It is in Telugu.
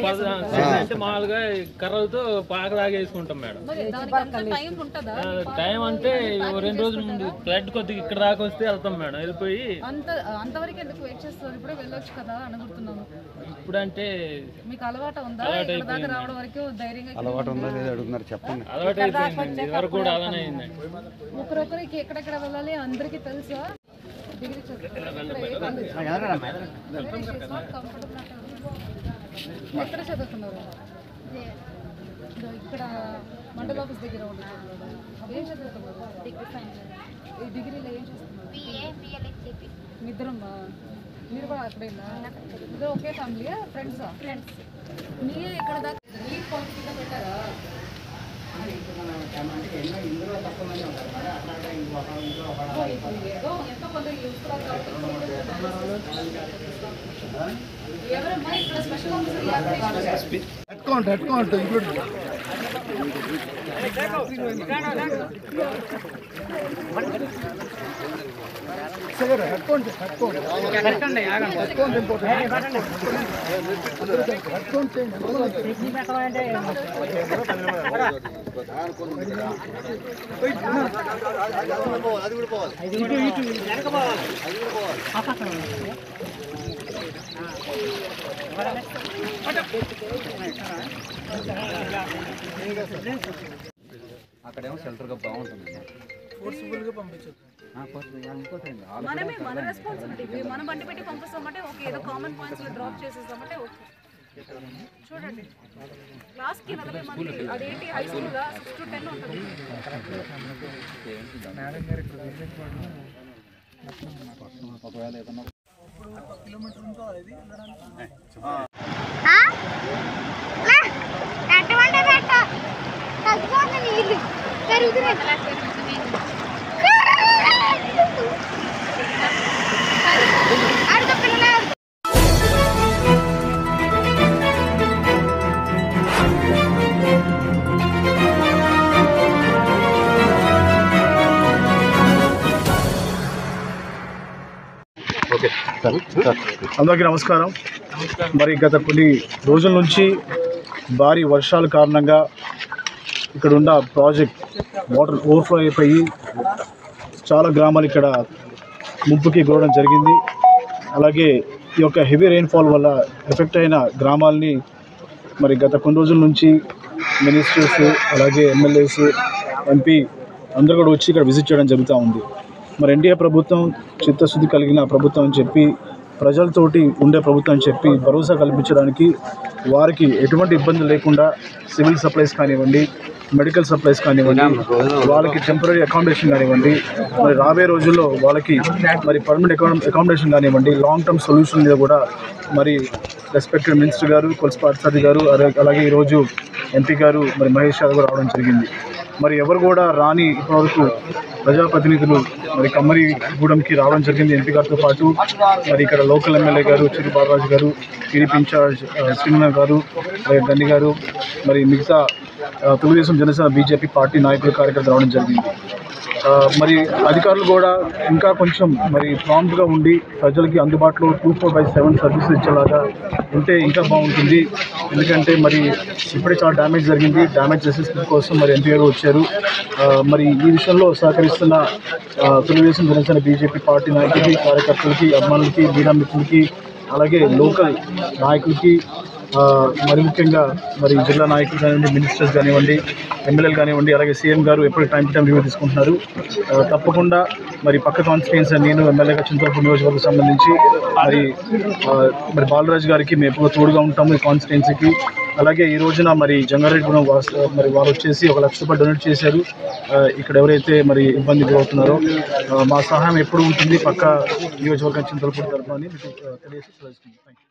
అంటే మామూలుగా కర్రలతో పాకలాగా వేసుకుంటాం మేడం. టైం అంటే 2 రోజుల ముందు ఫ్లడ్ కొద్దిగా ఇక్కడ దాకా వస్తే వెళ్తాం మేడం. వెళ్ళిపోయి అంతవరకు ఎందుకు వెయిట్ చేస్తారు? ఇప్పుడే వెళ్ళొచ్చు కదా అనుకుంటున్నాను. ఇప్పుడు అంటే మీకు అలవాటు ఉందా? ఇక్కడ దాకా రావడం వరకు ధైర్యంగా అలవాటు ఉందా లేదా అడుగుతున్నారు, చెప్పండి. అలవాటు అయిపోయింది, ఇదివరకు కూడా అలానే అయిందండి. ఒకరొకరికి ఎక్కడెక్కడ వెళ్ళాలి అందరికీ తెలుసా? డిగ్రీ ఎక్కడ చదువుతున్నారు? ఇక్కడ మండల ఆఫీస్ దగ్గర ఉంటారు. ఏం చదువుతున్నారు? ఈ డిగ్రీలో ఏం చేస్తున్నారు? ఇద్దరం మీరు కూడా అక్కడేనా? ఇద్దరు ఒకే ఫ్యామిలీయా? ఫ్రెండ్సా? ఫ్రెండ్స్. మీరు ఇక్కడ దాకా క్వాలిటీగా పెట్టారా? ఎవరమ్మా ఇక్కడ స్పెషల్ ఆఫీసర్? అక్కడేమో షెల్టర్గా బాగుంటుంది. మనమే మన రెస్పాన్సిబిలిటీ. మనం బండి పెట్టి పంపిస్తామంటే ఓకే, ఏదో కామన్ పాయింట్స్ లో డ్రాప్ చేసేస్తామంటే ఓకే. చూడండి క్లాస్కి 40 మంది, అదేంటి హై స్కూల్ 6 to 10 ఉంటుంది. ఒకవేళ ఏదన్నా అందరికీ నమస్కారం. మరి గత కొన్ని రోజుల నుంచి భారీ వర్షాల కారణంగా ఇక్కడ ఉన్న ప్రాజెక్ట్ వాటర్ ఓవర్ఫ్లో అయిపోయి చాలా గ్రామాలు ఇక్కడ ముంపుకి గురవడం జరిగింది. అలాగే ఈ యొక్క హెవీ రెయిన్ఫాల్ వల్ల ఎఫెక్ట్ అయిన గ్రామాలని మరి గత కొన్ని రోజుల నుంచి మినిస్టర్స్, అలాగే ఎమ్మెల్యేస్, ఎంపీ అందరూ కూడా వచ్చి ఇక్కడ విజిట్ చేయడం జరుగుతూ ఉంది. మరి ఎన్డీఏ ప్రభుత్వం చిత్తశుద్ధి కలిగిన ప్రభుత్వం అని చెప్పి, ప్రజలతోటి ఉండే ప్రభుత్వం అని చెప్పి భరోసా కల్పించడానికి వారికి ఎటువంటి ఇబ్బంది లేకుండా సివిల్ సప్లైస్ కానివ్వండి, మెడికల్ సప్లైస్ కానివ్వండి, వాళ్ళకి టెంపరీ అకామిడేషన్ కానివ్వండి, మరి రాబోయే రోజుల్లో వాళ్ళకి మరి పర్మనెంట్ అకామిడేషన్ కానివ్వండి, లాంగ్ టర్మ్ సొల్యూషన్ మీద కూడా మరి రెస్పెక్టెడ్ మినిస్టర్ గారు కొల్స్ పార్థసారథి గారు, అలాగే ఈరోజు ఎంపీ గారు మరి మహేష్ యాదవ్ గారు రావడం జరిగింది. మరి ఎవరు కూడా రాని ఇప్పటివరకు ప్రజాప్రతినిధులు మరి కమ్మరిగూడెంకి రావడం జరిగింది ఎంపీ గారితో పాటు. మరి ఇక్కడ లోకల్ ఎమ్మెల్యే గారు చిరు బాలరాజు గారు, టీడీపీ ఇన్ఛార్జ్ శ్రీనాథ్ గారు, గన్ని గారు, మరి మిగతా తెలుగుదేశం, జనసేన, బీజేపీ పార్టీ నాయకులు, కార్యకర్తలు రావడం జరిగింది. మరి అధికారులు కూడా ఇంకా కొంచెం మరి ప్రాంప్ట్గా ఉండి ప్రజలకి అందుబాటులో 24/7 సర్వీసులు ఇచ్చేలాగా ఉంటే ఇంకా బాగుంటుంది. ఎందుకంటే మరి ఇప్పుడే చాలా డ్యామేజ్ జరిగింది. డ్యామేజ్ అసెస్మెంట్ కోసం మరి ఎంపీ గారు వచ్చారు. మరి ఈ విషయంలో సహకరిస్తున్న తెలుగుదేశం, జనసేన, బీజేపీ పార్టీ నాయకులకి, కార్యకర్తలకి, అభిమానులకి, మీడియా మిత్రులకి, అలాగే లోకల్ నాయకులకి, మరి ముఖ్యంగా మరి జిల్లా నాయకులు కానివ్వండి, మినిస్టర్స్ కానివ్వండి, ఎమ్మెల్యేలు కానివ్వండి, అలాగే సీఎం గారు ఎప్పుడు టైం టు టైం రివ్యూ తీసుకుంటున్నారు. తప్పకుండా మరి పక్క కాన్స్టిట్యుయెన్సీ నేను ఎమ్మెల్యేగా చింతలపూడి నియోజకవర్గం సంబంధించి మరి బాలరాజు గారికి మేము ఎప్పుడు తోడుగా ఉంటాము ఈ కాన్స్టిట్యుయెన్సీకి. అలాగే ఈ రోజున మరి జంగారెడ్డిగూడెం మరి వాళ్ళు వచ్చేసి 1 లక్ష రూపాయలు డొనేట్ చేశారు. ఇక్కడ ఎవరైతే మరి ఇబ్బంది గురవుతున్నారో మా సహాయం ఎప్పుడు ఉంటుంది పక్క నియోజకవర్గం చింతలపూడి తరఫున అని మీకు తెలియజేస్తుంది. Thank you.